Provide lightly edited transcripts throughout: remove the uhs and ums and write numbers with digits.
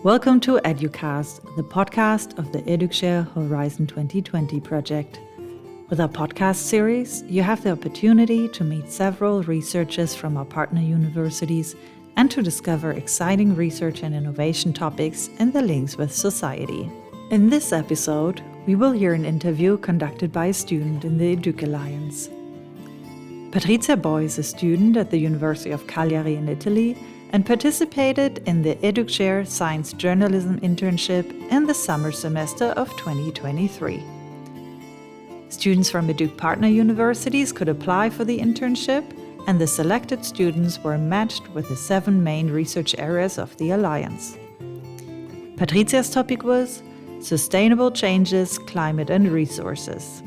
Welcome to EDUCast, the podcast of the EDUC-SHARE Horizon 2020 project. With our podcast series, you have the opportunity to meet several researchers from our partner universities and to discover exciting research and innovation topics and the links with society. In this episode, we will hear an interview conducted by a student in the EDUC Alliance. Patrizia Boi is a student at the University of Cagliari in Italy and participated in the EDUC-SHARE Science Journalism Internship in the summer semester of 2023. Students from EDUC partner universities could apply for the internship, and the selected students were matched with the 7 main research areas of the Alliance. Patrizia's topic was Sustainable Changes, Climate and Resources.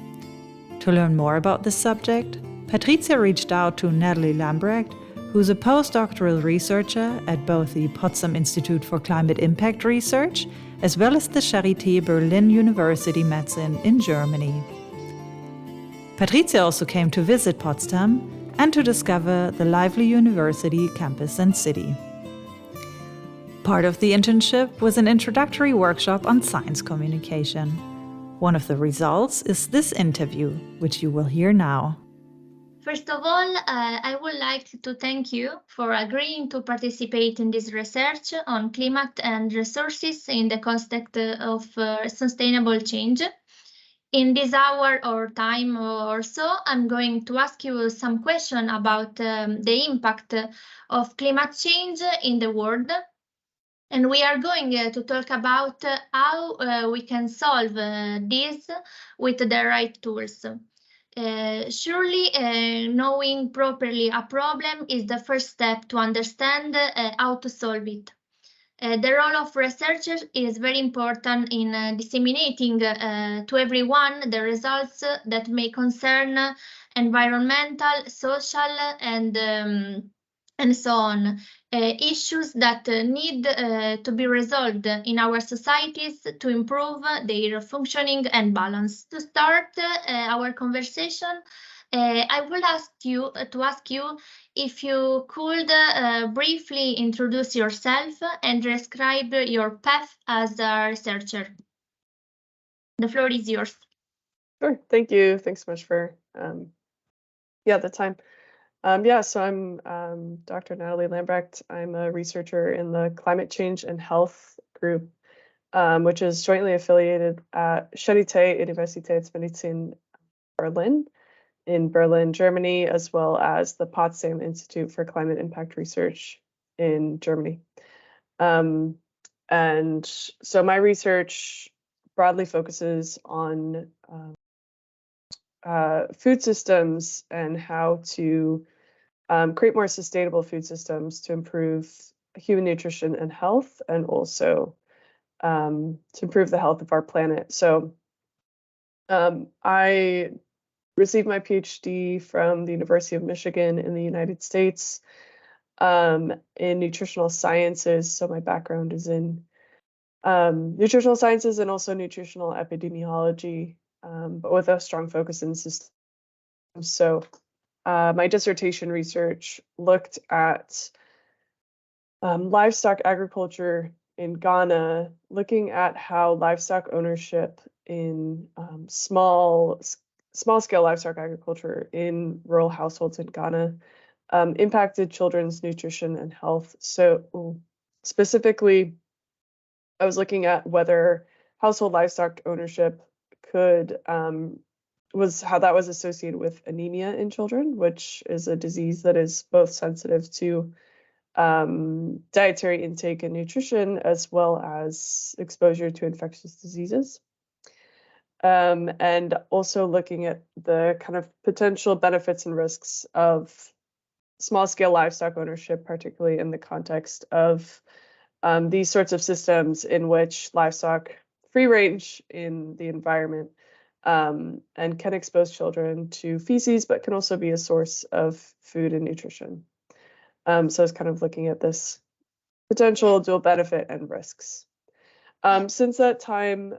To learn more about this subject, Patrizia reached out to Nathalie Lambrecht, who's a postdoctoral researcher at both the Potsdam Institute for Climate Impact Research as well as the Charité Berlin University Medicine in Germany. Patrizia also came to visit Potsdam and to discover the lively university campus and city. Part of the internship was an introductory workshop on science communication. One of the results is this interview, which you will hear now. First of all, I would like to thank you for agreeing to participate in this research on climate and resources in the context of sustainable change. In this hour or time or so, I'm going to ask you some questions about the impact of climate change in the world. And we are going to talk about how we can solve this with the right tools. Surely, knowing properly a problem is the first step to understand how to solve it. The role of researchers is very important in disseminating to everyone the results that may concern environmental, social, and so on, issues that need to be resolved in our societies to improve their functioning and balance. To start our conversation, I will ask you if you could briefly introduce yourself and describe your path as a researcher. The floor is yours. Sure, thank you. Thanks so much for the time. So I'm Dr. Nathalie Lambrecht. I'm a researcher in the Climate Change and Health group, which is jointly affiliated at Charité, Universität Medizin Berlin, in Berlin, Germany, as well as the Potsdam Institute for Climate Impact Research in Germany. And so my research broadly focuses on food systems and how to create more sustainable food systems to improve human nutrition and health, and also to improve the health of our planet. So I received my PhD from the University of Michigan in the United States in nutritional sciences. So my background is in nutritional sciences and also nutritional epidemiology, but with a strong focus in systems. So my dissertation research looked at livestock agriculture in Ghana, looking at how livestock ownership in small-scale livestock agriculture in rural households in Ghana impacted children's nutrition and health. So specifically, I was looking at whether household livestock ownership could how that was associated with anemia in children, which is a disease that is both sensitive to dietary intake and nutrition, as well as exposure to infectious diseases. And also looking at the kind of potential benefits and risks of small-scale livestock ownership, particularly in the context of these sorts of systems in which livestock free range in the environment and can expose children to feces, but can also be a source of food and nutrition. So I was kind of looking at this potential dual benefit and risks. Since that time,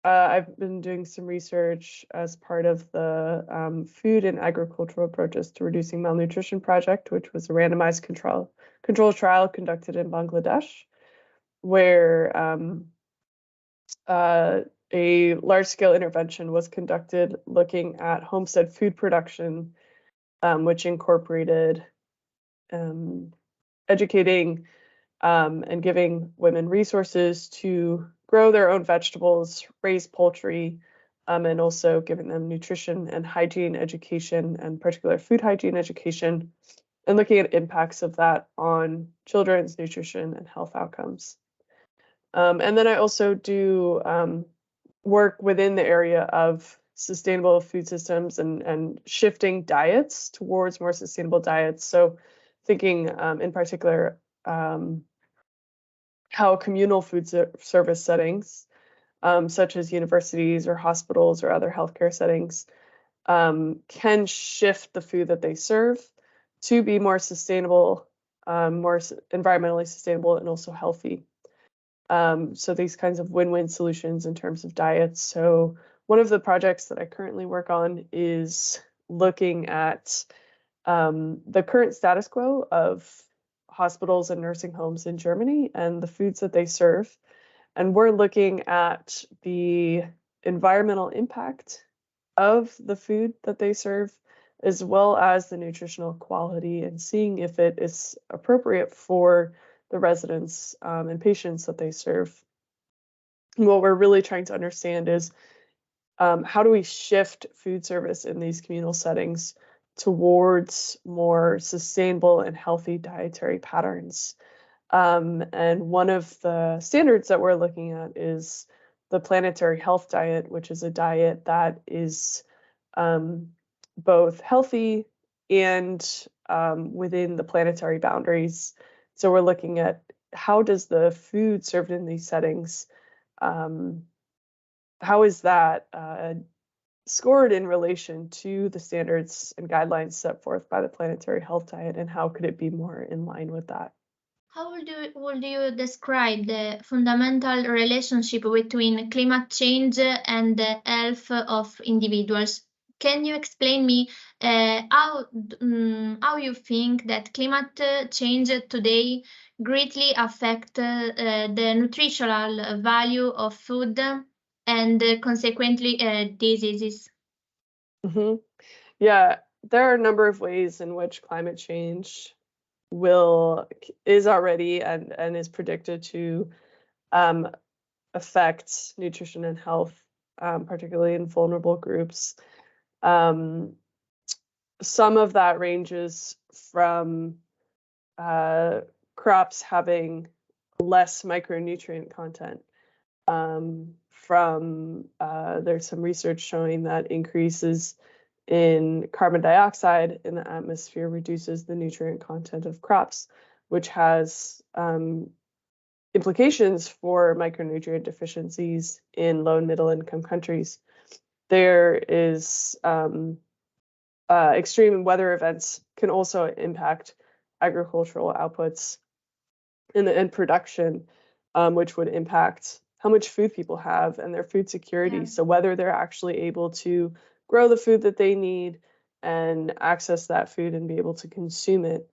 I've been doing some research as part of the Food and Agricultural Approaches to Reducing Malnutrition project, which was a randomized control trial conducted in Bangladesh. where a large-scale intervention was conducted looking at homestead food production, which incorporated educating and giving women resources to grow their own vegetables, raise poultry, and also giving them nutrition and hygiene education, and particular food hygiene education, and looking at impacts of that on children's nutrition and health outcomes. And then I also do work within the area of sustainable food systems and shifting diets towards more sustainable diets. So thinking in particular how communal food service settings, such as universities or hospitals or other healthcare settings, can shift the food that they serve to be more sustainable, more environmentally sustainable, and also healthy. So these kinds of win-win solutions in terms of diets. So one of the projects that I currently work on is looking at the current status quo of hospitals and nursing homes in Germany and the foods that they serve. And we're looking at the environmental impact of the food that they serve, as well as the nutritional quality, and seeing if it is appropriate for the residents and patients that they serve. And what we're really trying to understand is how do we shift food service in these communal settings towards more sustainable and healthy dietary patterns. And one of the standards that we're looking at is the planetary health diet, which is a diet that is both healthy and within the planetary boundaries. So we're looking at how does the food served in these settings, how is that scored in relation to the standards and guidelines set forth by the planetary health diet, and how could it be more in line with that? How would you describe the fundamental relationship between climate change and the health of individuals? Can you explain me how you think that climate change today greatly affect the nutritional value of food and consequently diseases? Mm-hmm. Yeah, there are a number of ways in which climate change is already and is predicted to affect nutrition and health, particularly in vulnerable groups. Some of that ranges from crops having less micronutrient content. There's some research showing that increases in carbon dioxide in the atmosphere reduces the nutrient content of crops, which has implications for micronutrient deficiencies in low and middle income countries. There is extreme weather events can also impact agricultural outputs and production, which would impact how much food people have and their food security. Yeah. So whether they're actually able to grow the food that they need and access that food and be able to consume it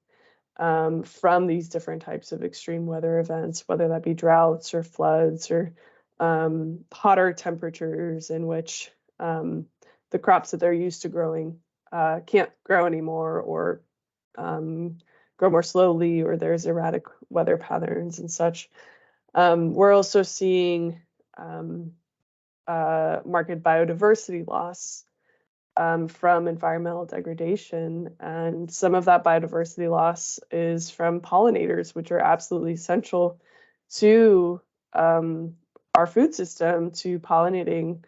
from these different types of extreme weather events, whether that be droughts or floods or hotter temperatures in which the crops that they're used to growing can't grow anymore, or grow more slowly, or there's erratic weather patterns and such. We're also seeing market biodiversity loss from environmental degradation, and some of that biodiversity loss is from pollinators, which are absolutely essential to our food system, to pollinating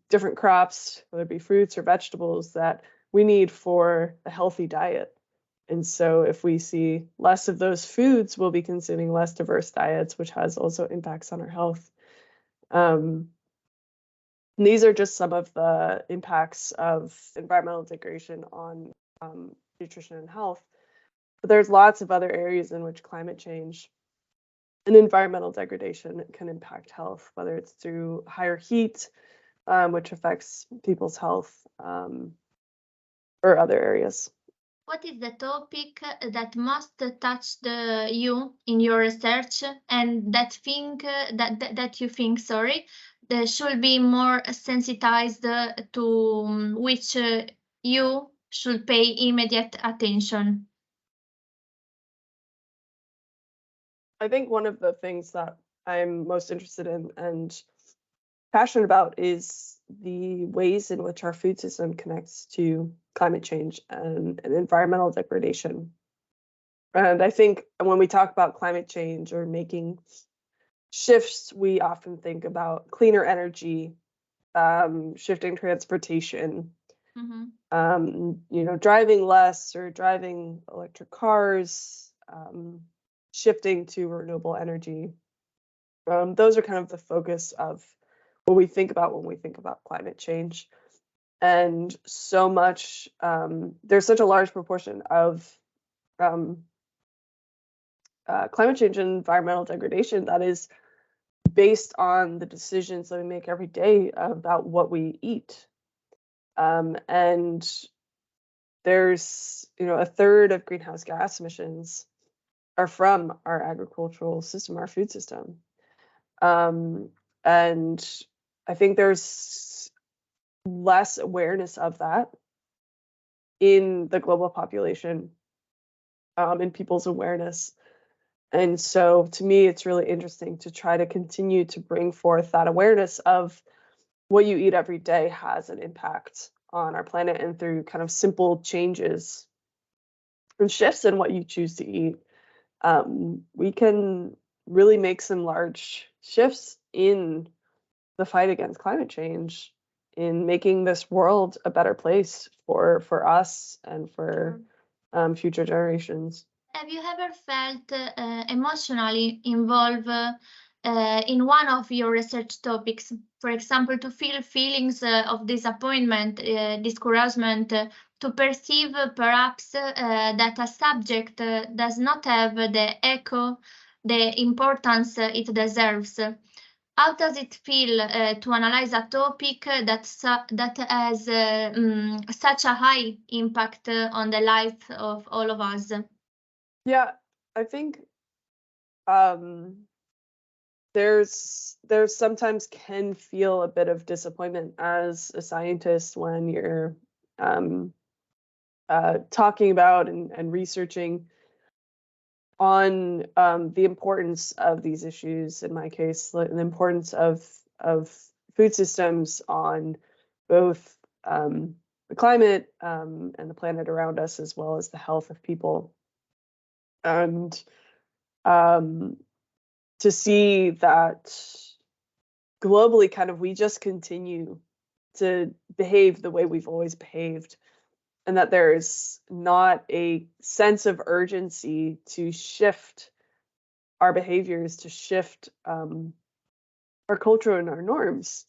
different crops, whether it be fruits or vegetables, that we need for a healthy diet. And so if we see less of those foods, we'll be consuming less diverse diets, which has also impacts on our health. These are just some of the impacts of environmental degradation on nutrition and health. But there's lots of other areas in which climate change and environmental degradation can impact health, whether it's through higher heat, which affects people's health, or other areas. What is the topic that most touched you in your research, and that you think, should be more sensitized to which you should pay immediate attention? I think one of the things that I'm most interested in and passionate about is the ways in which our food system connects to climate change and environmental degradation. And I think when we talk about climate change or making shifts, we often think about cleaner energy, shifting transportation, driving less or driving electric cars, shifting to renewable energy. Those are kind of the focus of what we think about when we think about climate change. And so much, there's such a large proportion of climate change and environmental degradation that is based on the decisions that we make every day about what we eat. And there's, a third of greenhouse gas emissions are from our agricultural system, our food system. And I think there's less awareness of that in the global population, in people's awareness. And so to me, it's really interesting to try to continue to bring forth that awareness of what you eat every day has an impact on our planet, and through kind of simple changes and shifts in what you choose to eat, we can really make some large shifts in the fight against climate change, in making this world a better place for us and for future generations. Have you ever felt emotionally involved in one of your research topics? For example, to feel feelings of disappointment, discouragement, to perceive perhaps that a subject does not have the importance it deserves. How does it feel to analyze a topic that has such a high impact on the life of all of us? Yeah, I think there's sometimes can feel a bit of disappointment as a scientist when you're talking about and researching on the importance of these issues. In my case, the importance of food systems on both the climate and the planet around us, as well as the health of people. And to see that globally, kind of, we just continue to behave the way we've always behaved, and that there's not a sense of urgency to shift our behaviors, to shift our culture and our norms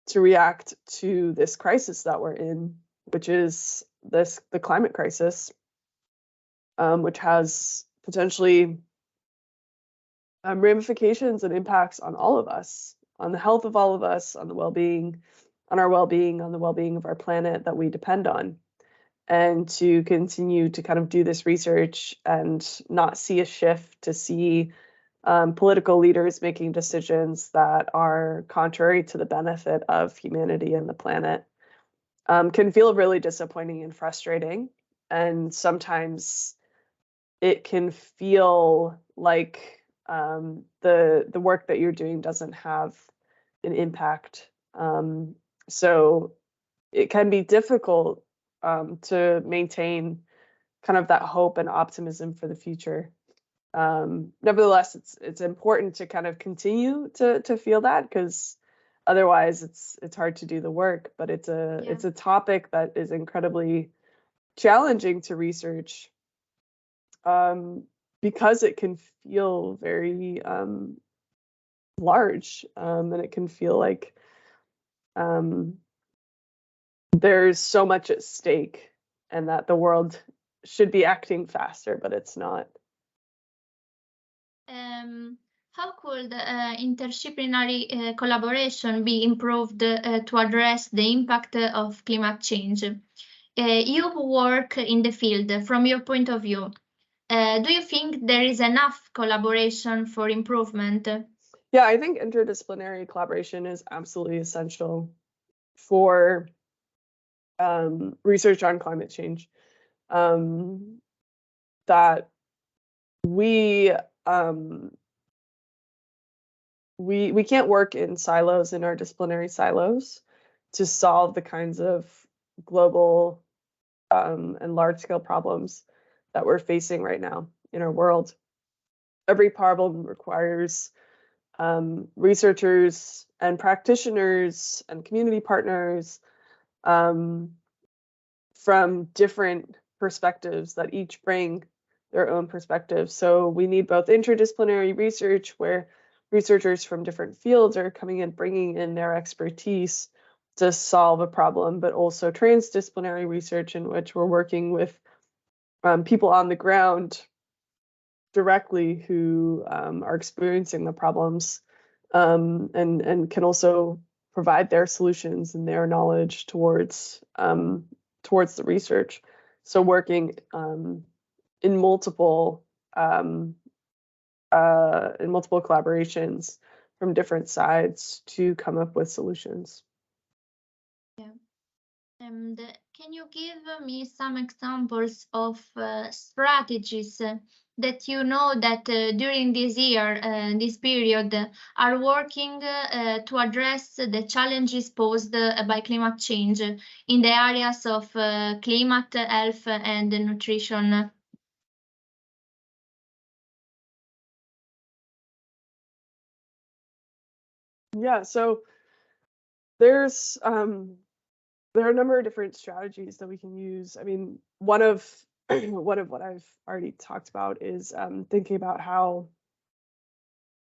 to react to this crisis that we're in, which is the climate crisis, which has potentially ramifications and impacts on all of us, on the health of all of us, on the well-being, on our well-being, on the well-being of our planet that we depend on. And to continue to kind of do this research and not see a shift, to see political leaders making decisions that are contrary to the benefit of humanity and the planet, can feel really disappointing and frustrating. And sometimes it can feel like the work that you're doing doesn't have an impact. So it can be difficult to maintain kind of that hope and optimism for the future. Nevertheless, it's important to kind of continue to feel that, because otherwise it's hard to do the work. But it's a topic that is incredibly challenging to research, because it can feel very large, and it can feel like there's so much at stake, and that the world should be acting faster, but it's not. How could interdisciplinary collaboration be improved to address the impact of climate change? You work in the field. From your point of view, do you think there is enough collaboration for improvement? Yeah, I think interdisciplinary collaboration is absolutely essential for research on climate change. That we can't work in silos, in our disciplinary silos, to solve the kinds of global and large-scale problems that we're facing right now in our world. Every problem requires researchers and practitioners and community partners from different perspectives that each bring their own perspectives. So we need both interdisciplinary research, where researchers from different fields are coming in, bringing in their expertise to solve a problem, but also transdisciplinary research in which we're working with people on the ground directly who are experiencing the problems and can also provide their solutions and their knowledge towards the research. So working in multiple collaborations from different sides to come up with solutions. Yeah. And can you give me some examples of strategies that you know that during this year, this period, are working to address the challenges posed by climate change in the areas of climate, health, and nutrition? Yeah, so there are a number of different strategies that we can use. I mean, one of what I've already talked about is thinking about how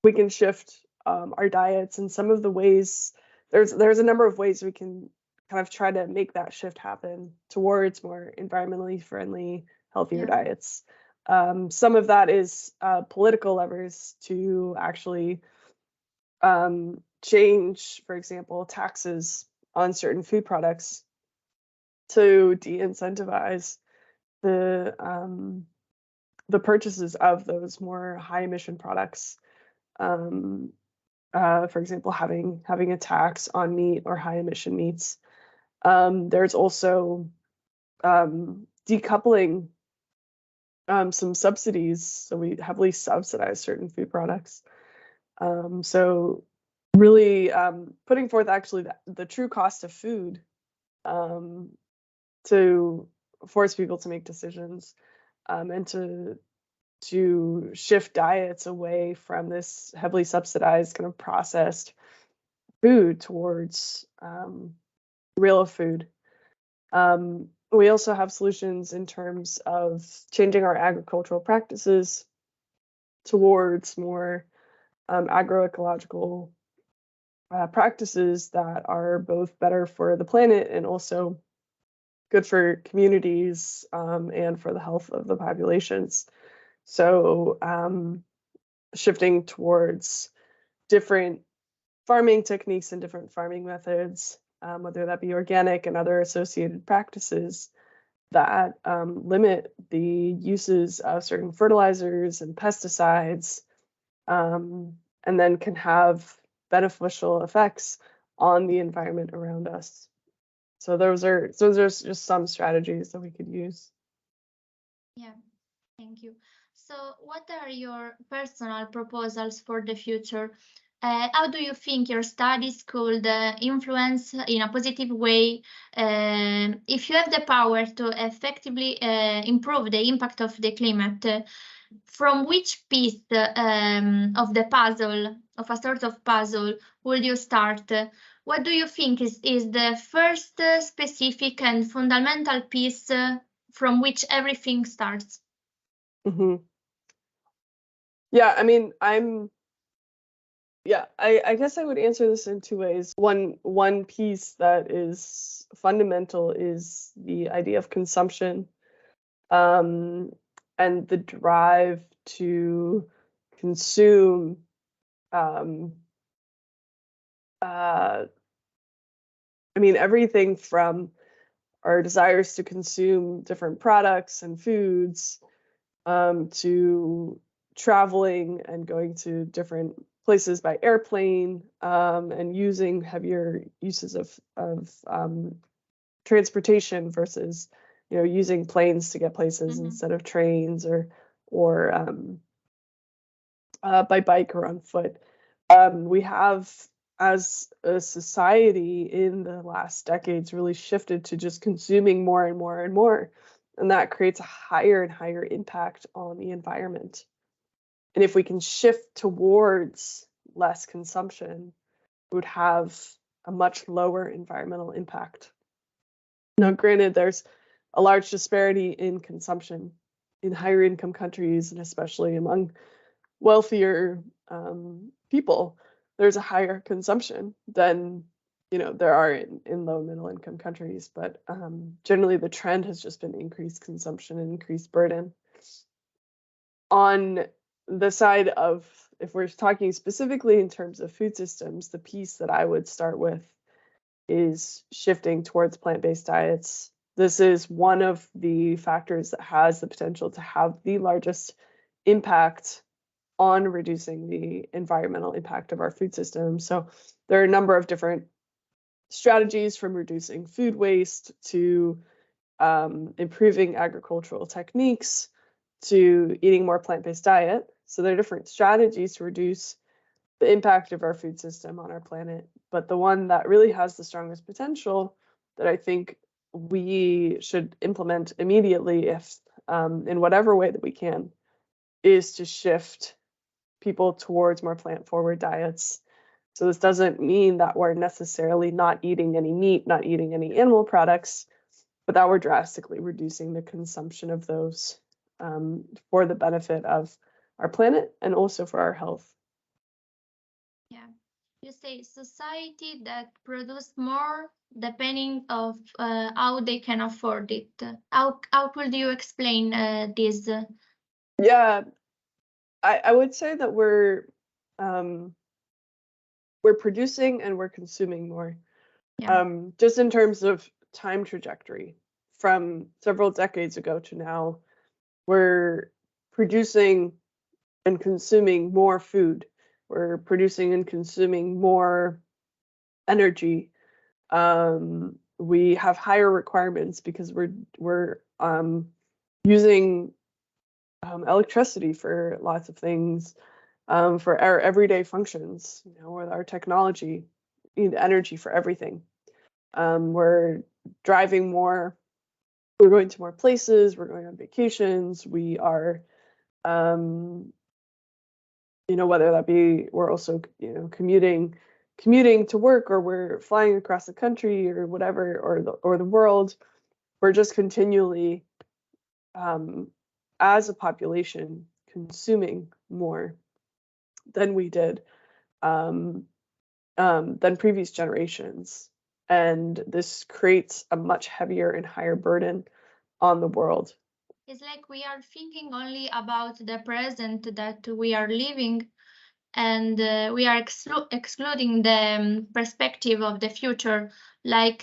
we can shift our diets, and some of the ways there's a number of ways we can kind of try to make that shift happen towards more environmentally friendly, healthier diets. Some of that is political levers to actually change, for example, taxes on certain food products to de-incentivize the purchases of those more high emission products. For example, having a tax on meat or high emission meats. There's also decoupling some subsidies, so we heavily subsidize certain food products. So really putting forth actually the true cost of food to force people to make decisions and to shift diets away from this heavily subsidized kind of processed food towards real food. We also have solutions in terms of changing our agricultural practices towards more agroecological practices that are both better for the planet and also good for communities and for the health of the populations. So shifting towards different farming techniques and different farming methods, whether that be organic and other associated practices that limit the uses of certain fertilizers and pesticides, and then can have beneficial effects on the environment around us. So those are just some strategies that we could use. Yeah, thank you. So what are your personal proposals for the future? How do you think your studies could influence in a positive way if you have the power to effectively improve the impact of the climate? From which piece of the puzzle, of a sort of puzzle, will you start? What do you think is the first specific and fundamental piece from which everything starts? Mm-hmm. Yeah, I mean, I guess I would answer this in two ways. One piece that is fundamental is the idea of consumption, and the drive to consume I mean, everything from our desires to consume different products and foods, to traveling and going to different places by airplane, and using heavier uses of transportation versus, using planes to get places instead of trains or by bike or on foot. We have, as a society in the last decades, really shifted to just consuming more and more and more. And that creates a higher and higher impact on the environment. And if we can shift towards less consumption, it would have a much lower environmental impact. Now, granted, there's a large disparity in consumption in higher income countries, and especially among wealthier people. There's a higher consumption than there are in low middle income countries, but generally the trend has just been increased consumption and increased burden. On the side of, if we're talking specifically in terms of food systems, the piece that I would start with is shifting towards plant-based diets. This is one of the factors that has the potential to have the largest impact on reducing the environmental impact of our food system. So there are a number of different strategies, from reducing food waste to improving agricultural techniques to eating more plant-based diet. So there are different strategies to reduce the impact of our food system on our planet. But the one that really has the strongest potential that I think we should implement immediately, if in whatever way that we can, is to shift people towards more plant-forward diets. So this doesn't mean that we're necessarily not eating any meat, not eating any animal products, but that we're drastically reducing the consumption of those for the benefit of our planet and also for our health. Yeah, you say society that produce more depending of how they can afford it. How could you explain this? Yeah, I would say that we're producing and we're consuming more. Yeah. Just in terms of time trajectory, from several decades ago to now, we're producing and consuming more food. We're producing and consuming more energy. We have higher requirements because we're using electricity for lots of things, for our everyday functions. With our technology, we need energy for everything. We're driving more. We're going to more places. We're going on vacations. We are, whether that be we're also, commuting to work, or we're flying across the country, or whatever, or the world. We're just continually, as a population, consuming more than we did than previous generations. And this creates a much heavier and higher burden on the world. It's like we are thinking only about the present that we are living, and we are excluding the perspective of the future, like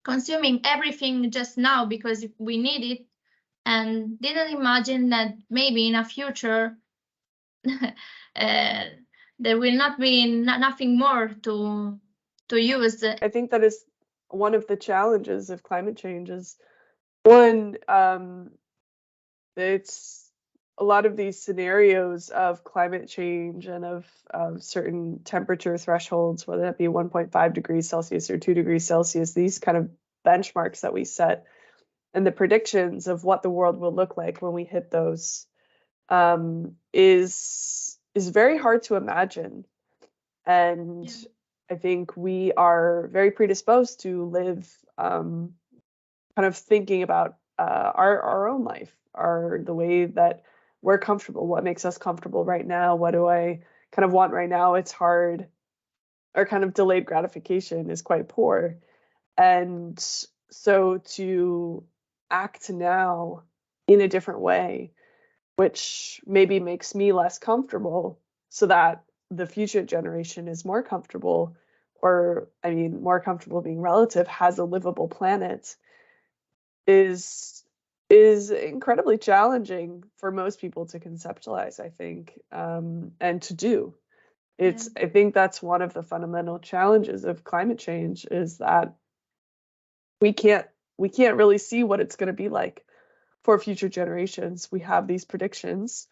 consuming everything just now because we need it, and didn't imagine that maybe in a future there will not be nothing more to use. I think that is one of the challenges of climate change. Is one, it's a lot of these scenarios of climate change and of certain temperature thresholds, whether that be 1.5 degrees Celsius or 2 degrees Celsius, these kind of benchmarks that we set, and the predictions of what the world will look like when we hit those, is very hard to imagine. And Yeah. I think we are very predisposed to live kind of thinking about our own life, the way that we're comfortable, what makes us comfortable right now, what do I kind of want right now. It's hard. Our kind of delayed gratification is quite poor. And so to act now in a different way, which maybe makes me less comfortable so that the future generation is more comfortable, more comfortable being relative, has a livable planet is incredibly challenging for most people to conceptualize, I think, and to do. I think that's one of the fundamental challenges of climate change, is that we can't really see what it's going to be like for future generations. We have these predictions,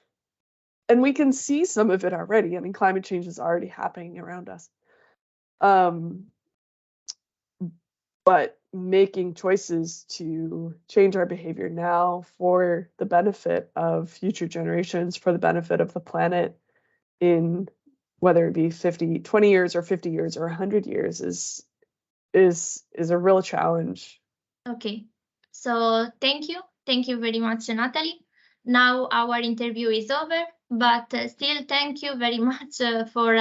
and we can see some of it already. I mean, climate change is already happening around us. But making choices to change our behavior now for the benefit of future generations, for the benefit of the planet, in whether it be 20 years or 50 years or 100 years, is a real challenge. Okay, so thank you very much, Nathalie. Now our interview is over, but still thank you very much for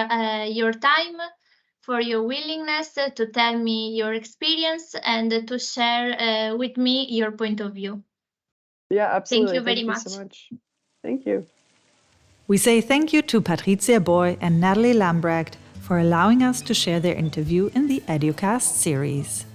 your time, for your willingness to tell me your experience and to share with me your point of view. Yeah, absolutely. Thank you very much. So much. Thank you. We say thank you to Patrizia Boi and Nathalie Lambrecht for allowing us to share their interview in the EDUCast series.